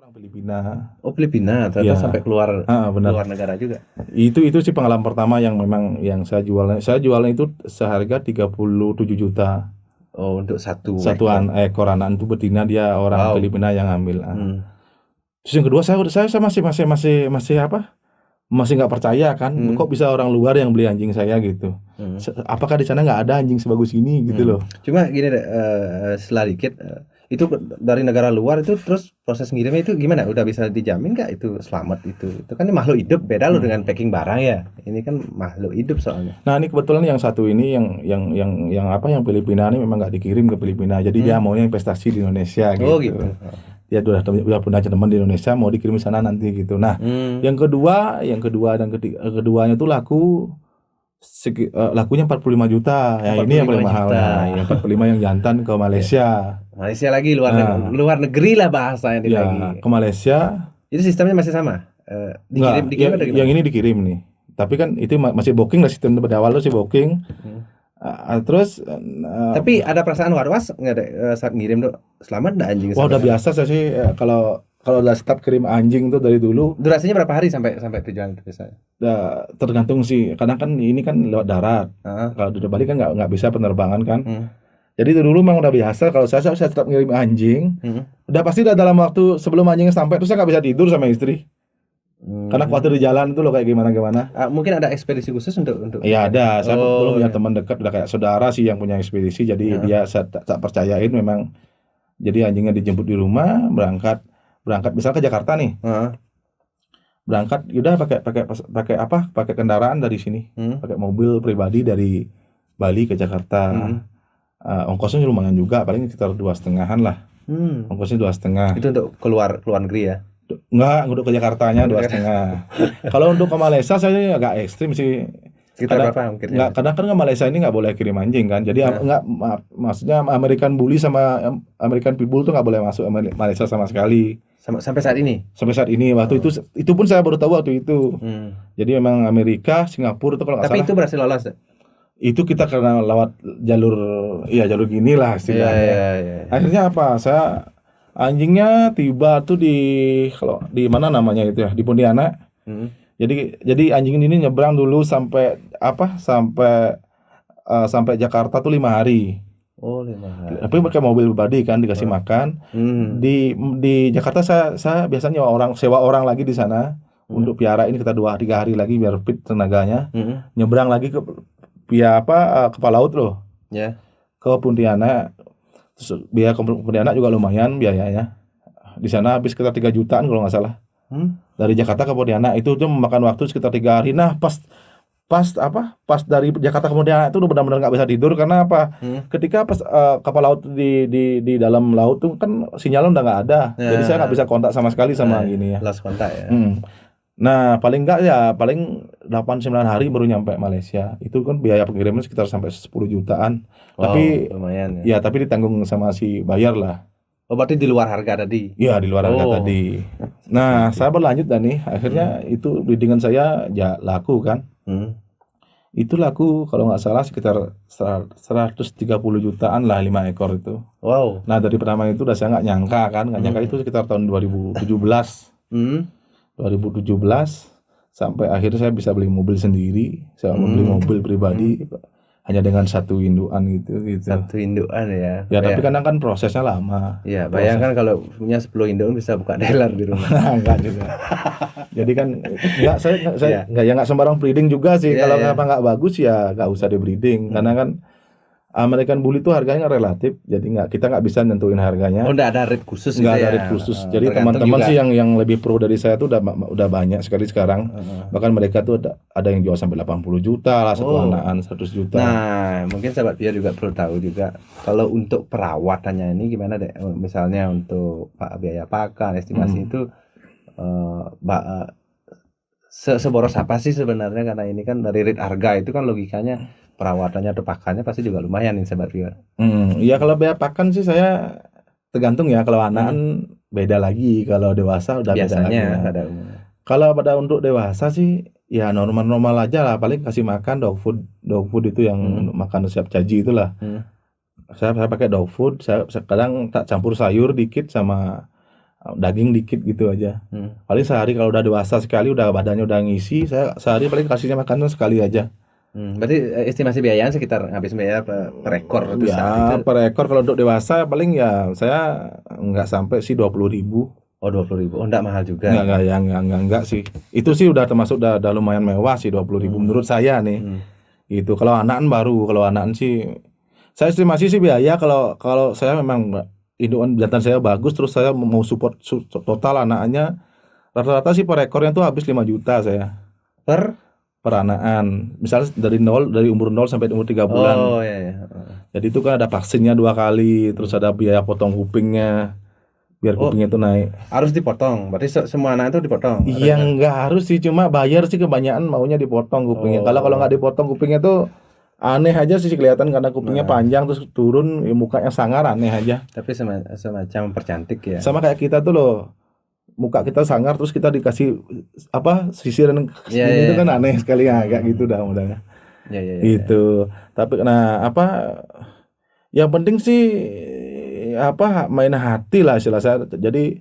orang Filipina. Oh, Filipina, ternyata Iya. sampai keluar Benar. luar negara juga. Itu sih pengalaman pertama yang memang yang saya jualnya. Saya jualnya itu seharga 37 juta. Oh, untuk satu Satu ekor. ekor anak itu betina, dia orang Wow. Filipina yang ambil. Hmm. Terus yang kedua saya masih apa? Masih nggak percaya kan, kok bisa orang luar yang beli anjing saya gitu. Apakah di sana nggak ada anjing sebagus ini gitu loh. Cuma gini deh, setelah dikit itu dari negara luar itu terus proses ngirimnya itu gimana? Udah bisa dijamin nggak itu selamat itu? Itu kan makhluk hidup, beda loh dengan packing barang ya. Ini kan makhluk hidup soalnya. Nah ini kebetulan yang satu ini yang apa yang Filipina ini memang nggak dikirim ke Filipina, jadi dia maunya investasi di Indonesia gitu. Oh gitu. Dia udah punya teman di Indonesia, mau dikirim sana nanti gitu. Nah yang kedua dan keduanya itu lakunya 45 juta. Ya ini yang paling 45 mahal. juta. Nah, yang 45 yang jantan ke Malaysia. Malaysia lagi luar negeri lah bahasanya Ya, lagi. ke Malaysia. Itu sistemnya masih sama. Dikirim atau gimana? Yang ini dikirim nih. Tapi kan itu masih booking lah, sistem pada awal itu sih booking. Terus tapi ada perasaan was-was nggak ada saat ngirim tuh, selamat nggak anjing? Wah udah biasa saya sih kalau udah start kirim anjing tuh dari dulu. Durasinya berapa hari sampai tujuan itu biasanya? Tergantung sih, kadang kan ini kan lewat darat. Kalau di Bali kan nggak bisa penerbangan kan. Jadi itu dulu memang udah biasa kalau saya tetap ngirim anjing. Udah pasti udah dalam waktu sebelum anjingnya sampai tuh saya nggak bisa tidur sama istri. Karena khawatir di jalan itu loh kayak gimana. Mungkin ada ekspedisi khusus untuk Iya ada. Saya belum punya teman dekat, udah kayak saudara sih yang punya ekspedisi. Jadi dia saya tak percayain memang. Jadi anjingnya dijemput di rumah, berangkat misalnya ke Jakarta nih. Berangkat udah pakai kendaraan dari sini. Pakai mobil pribadi dari Bali ke Jakarta. Ongkosnya lumayan juga, paling sekitar 2,5-an lah. Ongkosnya 2,5. Itu untuk keluar negeri ya? Enggak, untuk ke Jakartanya 2,5. Kalau untuk ke Malaysia saya agak ekstrim sih. Sekitar berapa mungkin? Enggak, karena kan ke Malaysia ini nggak boleh kirim anjing kan. Jadi maksudnya American Bully sama American Pitbull tuh nggak boleh masuk Malaysia sama sekali. Sampai saat ini? Sampai saat ini. Waktu itu pun saya baru tahu waktu itu. Jadi memang Amerika, Singapura itu kalau nggak salah. Tapi itu berhasil lolos ya? Itu kita karena lewat jalur gini lah istilahnya. Akhirnya apa? Saya anjingnya tiba tuh di mana namanya itu ya, di Pontianak. Jadi anjing ini nyebrang dulu sampai Jakarta tuh 5 hari. Oh, 5 hari. Tapi pakai mobil pribadi kan, dikasih makan. Di Jakarta saya biasanya sewa orang lagi di sana untuk piara ini, kita 2-3 hari lagi biar fit tenaganya. Nyebrang lagi ke kapal laut loh. Ke Pontianak. Terus biaya ke Pontianak juga lumayan biayanya. Di sana habis sekitar 3 jutaan kalau nggak salah. Dari Jakarta ke Pontianak itu tuh memakan waktu sekitar 3 hari. Nah, pas dari Jakarta ke Pontianak itu udah benar-benar nggak bisa tidur karena apa? Ketika pas kapal laut di dalam laut tuh kan sinyalnya udah nggak ada. Jadi saya nggak bisa kontak sama sekali sama gini ya. Lost kontak ya. Nah, paling 8-9 hari baru nyampe Malaysia. Itu kan biaya pengiriman sekitar sampai 10 jutaan. Wow, tapi lumayan ya. Tapi ditanggung sama si bayar lah. Oh, berarti di luar harga tadi? Iya, di luar harga tadi. Nah, saya berlanjut dan nih akhirnya itu breedingan saya laku kan. Itu laku kalau nggak salah sekitar 130 jutaan lah 5 ekor itu. Wow. Nah, dari pertama itu udah saya nggak nyangka itu sekitar tahun 2017. 2017 sampai akhirnya saya bisa beli mobil sendiri, saya beli mobil pribadi hanya dengan satu indukan gitu. Satu indukan ya. Ya, tapi kadang kan prosesnya lama. Iya, bayangkan kalau punya 10 indukan bisa buka dealer di rumah. Enggak juga. Jadi kan saya nggak sembarang breeding juga sih. Kalau nggak bagus ya nggak usah di breeding karena kan American Bully itu harganya relatif, jadi kita nggak bisa nentuin harganya. Oh, nggak ada rate khusus. Nggak ada rate khusus. Jadi teman-teman sih yang lebih pro dari saya tuh udah banyak sekali sekarang. Bahkan mereka tuh ada yang jual sampai 80 juta lah satu anakan, 100 juta. Nah, mungkin sahabat Pia juga perlu tahu juga kalau untuk perawatannya ini gimana deh. Misalnya untuk biaya pakan, estimasi itu seboros apa sih sebenarnya, karena ini kan dari rate harga itu kan logikanya perawatannya atau pakannya pasti juga lumayan nih sahabat viewer. Iya, kalau biaya pakan sih saya tergantung ya. Kalau anakan beda lagi, kalau dewasa udah biasanya beda lagi. Kalau pada untuk dewasa sih ya normal aja lah, paling kasih makan dog food itu yang makan siap saji itulah. Saya pakai dog food, saya kadang tak campur sayur dikit sama daging dikit gitu aja. Paling sehari kalau udah dewasa sekali, udah badannya udah ngisi, saya sehari paling kasihnya makan sekali aja. Berarti estimasi biayanya sekitar habis biaya per ekor itu saat Ya itu? per ekor kalau untuk dewasa paling ya saya nggak sampai sih 20.000. Oh 20.000, oh enggak mahal juga. Enggak sih. Itu sih udah termasuk udah lumayan mewah sih 20.000 menurut saya nih. Itu kalau anak baru, kalau anak sih saya estimasi sih biaya kalau kalau saya memang indukan jantan saya bagus terus saya mau support total anaknya rata-rata sih per ekornya tuh habis 5 juta saya Per? per anakan. Misalnya dari umur 0 sampai umur 3 bulan. Oh ya ya. Jadi itu kan ada vaksinnya 2 kali, terus ada biaya potong kupingnya biar kupingnya tuh naik. Harus dipotong. Berarti semua anak itu dipotong. Iya nggak harus sih, cuma bayar sih kebanyakan maunya dipotong kupingnya. Kalau nggak dipotong kupingnya tuh aneh aja sih kelihatan karena kupingnya panjang terus turun, ya mukanya sangar aneh aja. Tapi semacam percantik ya. Sama kayak kita tuh loh, muka kita sangar terus kita dikasih apa sisiran segini itu kan aneh sekali ya, kayak gitu dah modalnya. Ya. Gitu. Tapi nah apa yang penting sih apa main hati lah istilah saya. Jadi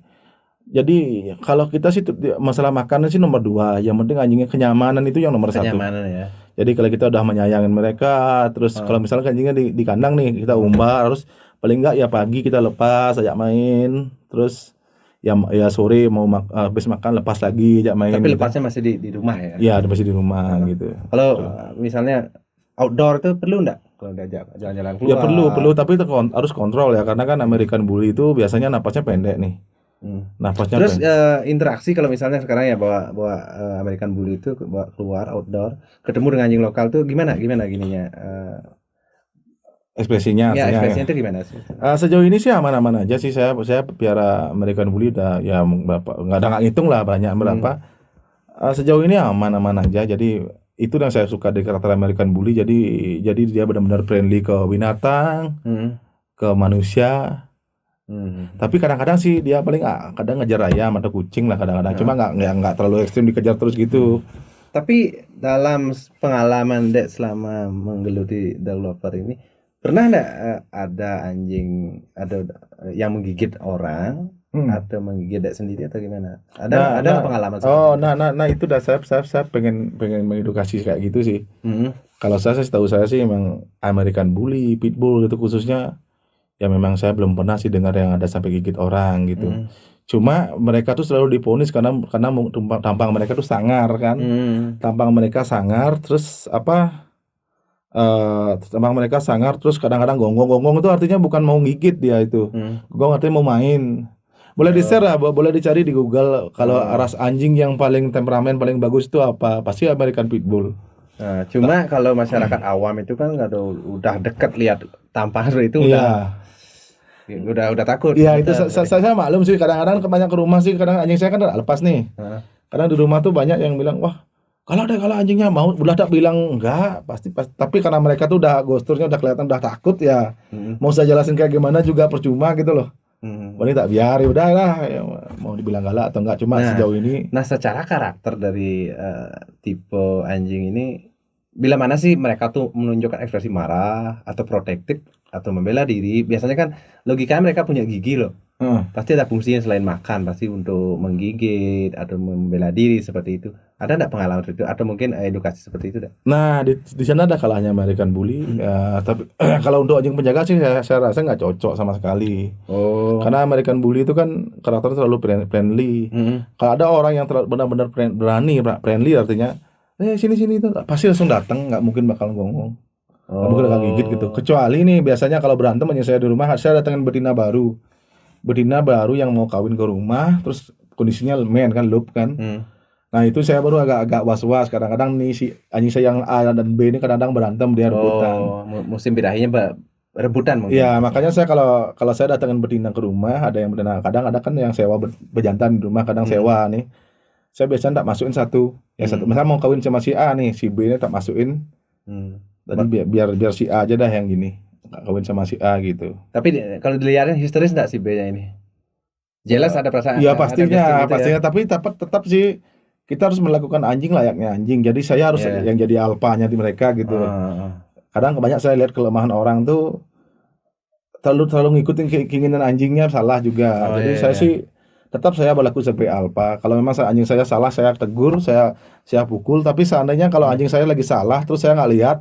kalau kita sih masalah makanan sih nomor 2. Yang penting anjingnya kenyamanan itu yang nomor 1. Kenyamanan ya. Jadi kalau kita udah menyayangin mereka, terus kalau misalnya anjingnya di kandang nih kita umbar, harus paling enggak ya pagi kita lepas ajak main, terus ya sore mau habis makan lepas lagi ajak main. Tapi gitu. lepasnya masih di rumah ya? Iya masih di rumah gitu. Kalau misalnya outdoor itu perlu enggak kalau diajak jalan-jalan keluar? Ya perlu tapi itu harus kontrol ya karena kan American Bully itu biasanya napasnya pendek nih. Napasnya Terus interaksi kalau misalnya sekarang ya bawa American Bully itu bawa keluar outdoor, ketemu dengan anjing lokal tuh gimana gininya? Ekspresinya ya ekspresinya itu gimana sih? Sejauh ini sih aman-aman aja sih saya piara American Bully udah ya berapa nggak ngitung lah banyak berapa. Sejauh ini aman-aman aja jadi itu yang saya suka dari karakter American Bully jadi dia benar-benar friendly ke binatang, ke manusia. Tapi kadang-kadang sih dia paling kadang ngejar ayam atau kucing lah kadang-kadang cuma nggak terlalu ekstrim dikejar terus gitu. Tapi dalam pengalaman Dek selama menggeluti developer ini pernah enggak ada anjing yang menggigit orang atau menggigit Dek sendiri atau gimana? Ada pengalaman nah itu dah saya pengen mengedukasi kayak gitu sih. Kalau saya tahu saya sih memang American Bully, Pitbull itu khususnya ya memang saya belum pernah sih dengar yang ada sampai gigit orang gitu. Cuma mereka tuh selalu diponis karena tampang mereka tuh sangar kan. Tampang mereka sangar terus tampang mereka sangar terus kadang-kadang gonggong itu artinya bukan mau gigit dia itu. Gonggong artinya mau main. Boleh di-share lah, boleh dicari di Google kalau ras anjing yang paling temperamen paling bagus itu apa? Pasti American Pitbull. Nah, cuma kalau masyarakat awam itu kan nggak udah deket lihat tampang itu udah takut. Iya itu saya maklum sih kadang-kadang banyak ke rumah sih kadang anjing saya kan udah lepas nih. Kadang di rumah tuh banyak yang bilang wah kalau anjingnya mau udah tak bilang enggak pasti tapi karena mereka tuh udah gesturnya udah kelihatan udah takut ya mau saya jelasin kayak gimana juga percuma gitu loh. Boleh tak biar udah lah ya, mau dibilang galak atau enggak cuma sejauh ini. Nah secara karakter dari tipe anjing ini bila mana sih mereka tuh menunjukkan ekspresi marah atau protektif atau membela diri? Biasanya kan logikanya mereka punya gigi loh. Pasti ada fungsinya selain makan, pasti untuk menggigit atau membela diri seperti itu. Ada enggak pengalaman seperti itu atau mungkin edukasi seperti itu? Nah di sana ada kalahnya American Bully. Tapi kalau untuk anjing penjaga sih saya rasa nggak cocok sama sekali. Karena American Bully itu kan karakternya terlalu friendly. Kalau ada orang yang benar-benar berani friendly artinya sini itu pasti langsung datang, nggak mungkin bakal gonggong. Nggak mungkin bakal gigit gitu. Kecuali nih biasanya kalau berantem aja saya di rumah saya datangin betina baru yang mau kawin ke rumah terus kondisinya kan loop kan. Nah itu saya baru agak was-was kadang-kadang nih si anjing saya yang A dan B ini kadang-kadang berantem dia rebutan. Musim birahinya rebutan mungkin. Iya makanya saya kalau saya datangin betina ke rumah ada yang betina kadang ada kan yang sewa bejantan di rumah kadang sewa nih. Saya biasanya tak masukin satu. Misalnya mau kawin sama si A nih, si B ini tak masukin. Tadi biar si A aja dah yang gini. Kawin sama si A gitu. Tapi kalau dilihatin histeris enggak si B-nya ini? Jelas ada perasaan. Iya pastinya. Tapi tetap sih kita harus melakukan anjing layaknya anjing. Jadi saya harus yang jadi alfanya di mereka gitu. Kadang banyak saya lihat kelemahan orang tuh terlalu ngikutin keinginan anjingnya salah juga. Jadi saya sih tetap saya berlaku sebagai alfa. Kalau memang anjing saya salah, saya tegur, saya pukul. Tapi seandainya kalau anjing saya lagi salah, terus saya nggak lihat,